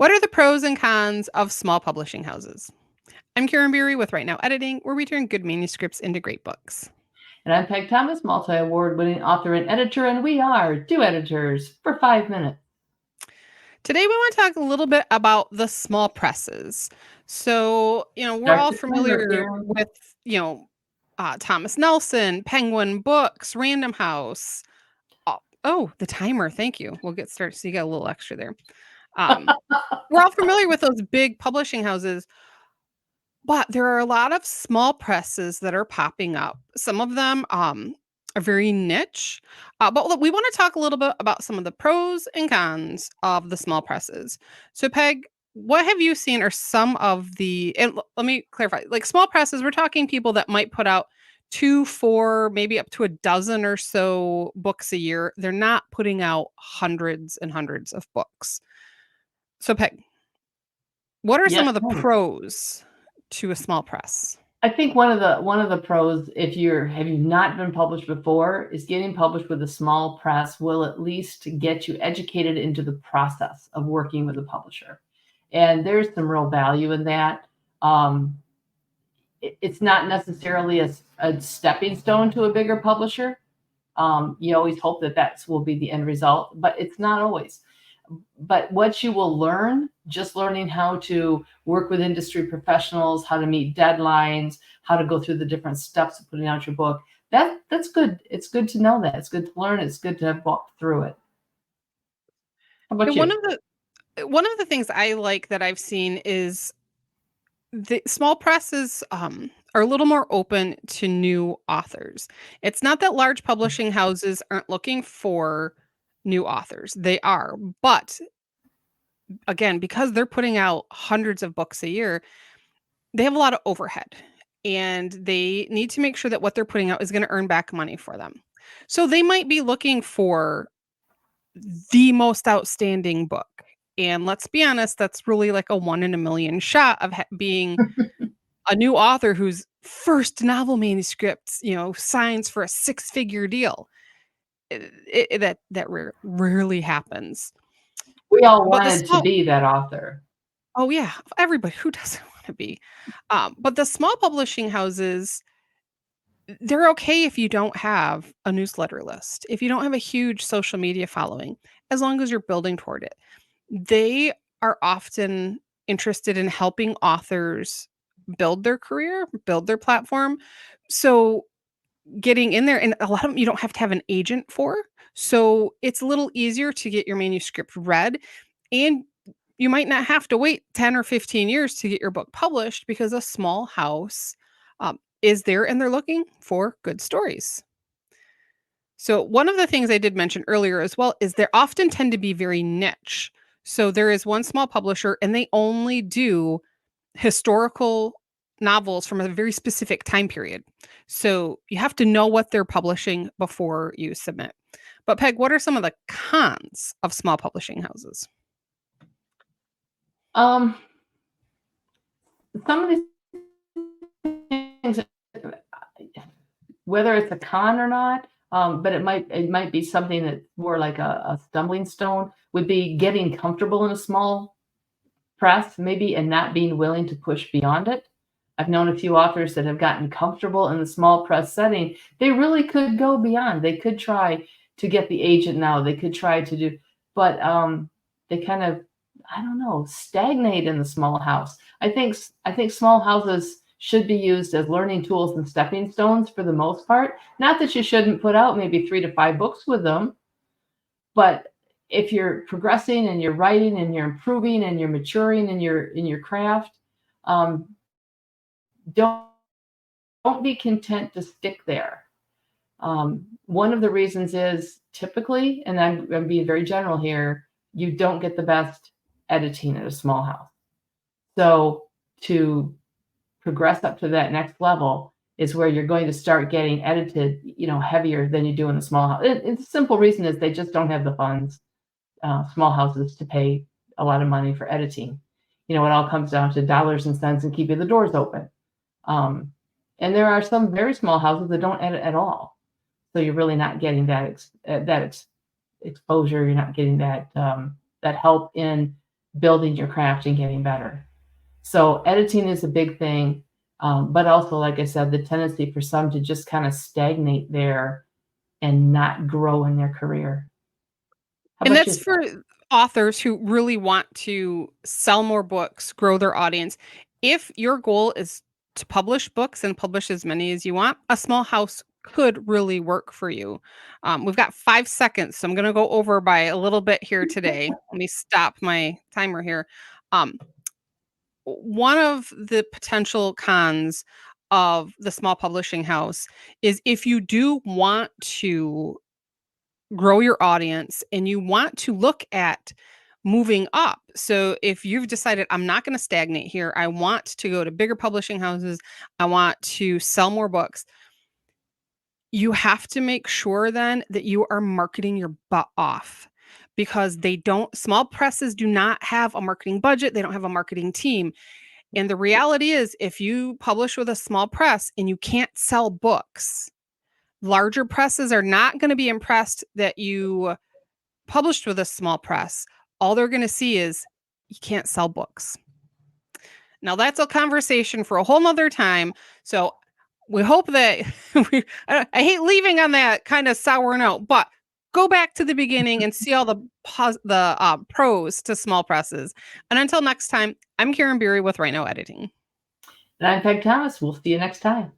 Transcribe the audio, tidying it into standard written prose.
What are the pros and cons of small publishing houses? I'm Karin with Right Now Editing, where we turn good manuscripts into great books. And I'm Pegg Thomas, multi-award winning author and editor, and we are two editors for 5 minutes. Today we want to talk a little bit about the small presses. So, we're all familiar with, Thomas Nelson, Penguin Books, Random House. Oh, the timer. Thank you. We'll get started. So you got a little extra there. We're all familiar with those big publishing houses, but there are a lot of small presses that are popping up. Some of them are very niche, but we want to talk a little bit about some of the pros and cons of the small presses. So, Peg, what have you seen are some of the, and let me clarify, like small presses, we're talking people that might put out 2, 4, maybe up to a dozen or so books a year. They're not putting out hundreds and hundreds of books. So, Peg, what are some of the pros to a small press? I think one of the pros, if have you not been published before, is getting published with a small press will at least get you educated into the process of working with a publisher, and there's some real value in that. It's not necessarily a stepping stone to a bigger publisher. You always hope that will be the end result, but it's not always. But what you will learn, just learning how to work with industry professionals, how to meet deadlines, how to go through the different steps of putting out your book, that's good. It's good to know that. It's good to learn. It's good to have walked through it. How about you? One of the things I like that I've seen is the small presses are a little more open to new authors. It's not that large publishing houses aren't looking for new authors. They are, but again, because they're putting out hundreds of books a year, they have a lot of overhead and they need to make sure that what they're putting out is going to earn back money for them. So they might be looking for the most outstanding book. And let's be honest, that's really like a 1 in a million shot of being a new author whose first novel manuscript, signs for a 6-figure deal. That rarely happens. We all wanted to be that author. Oh yeah, everybody, who doesn't want to be? But the small publishing houses, they're okay if you don't have a newsletter list, if you don't have a huge social media following, as long as you're building toward it. They are often interested in helping authors build their career, build their platform. So getting in there, and a lot of them you don't have to have an agent for. So it's a little easier to get your manuscript read, and you might not have to wait 10 or 15 years to get your book published because a small house is there and they're looking for good stories. So one of the things I did mention earlier as well is they often tend to be very niche. So there is one small publisher and they only do historical novels from a very specific time period. So you have to know what they're publishing before you submit. But Peg, what are some of the cons of small publishing houses? Some of these things, whether it's a con or not, but it might be something that's more like a stumbling stone, would be getting comfortable in a small press, maybe, and not being willing to push beyond it. I've known a few authors that have gotten comfortable in the small press setting. They really could go beyond. They could try to get the agent now. They could try to do, but they kind of, I don't know, stagnate in the small house. I think small houses should be used as learning tools and stepping stones for the most part. Not that you shouldn't put out maybe 3 to 5 books with them, but if you're progressing and you're writing and you're improving and you're maturing in your craft, don't be content to stick there. One of the reasons is typically, and I'm being very general here, you don't get the best editing at a small house. So to progress up to that next level is where you're going to start getting edited, heavier than you do in a small house. The simple reason is they just don't have the funds, small houses, to pay a lot of money for editing. It all comes down to dollars and cents and keeping the doors open. And there are some very small houses that don't edit at all. So you're really not getting that exposure. You're not getting that help in building your craft and getting better. So editing is a big thing, but also, like I said, the tendency for some to just kind of stagnate there and not grow in their career. How And about that's yourself? for authors who really want to sell more books, grow their audience. If your goal is to publish books and publish as many as you want, a small house could really work for you. We've got 5 seconds, so I'm going to go over by a little bit here today. Let me stop my timer here. Um, One of the potential cons of the small publishing house is if you do want to grow your audience and you want to look at moving up. So if you've decided I'm not going to stagnate here, I want to go to bigger publishing houses, I want to sell more books, you have to make sure then that you are marketing your butt off because they don't small presses do not have a marketing budget, they don't have a marketing team. And the reality is if you publish with a small press and you can't sell books, larger presses are not going to be impressed that you published with a small press, all they're going to see is you can't sell books. Now, that's a conversation for a whole nother time. So we hope that I hate leaving on that kind of sour note, but go back to the beginning and see all the pros to small presses. And until next time, I'm Karen Beery with Right Now Editing. And I'm Peg Thomas. We'll see you next time.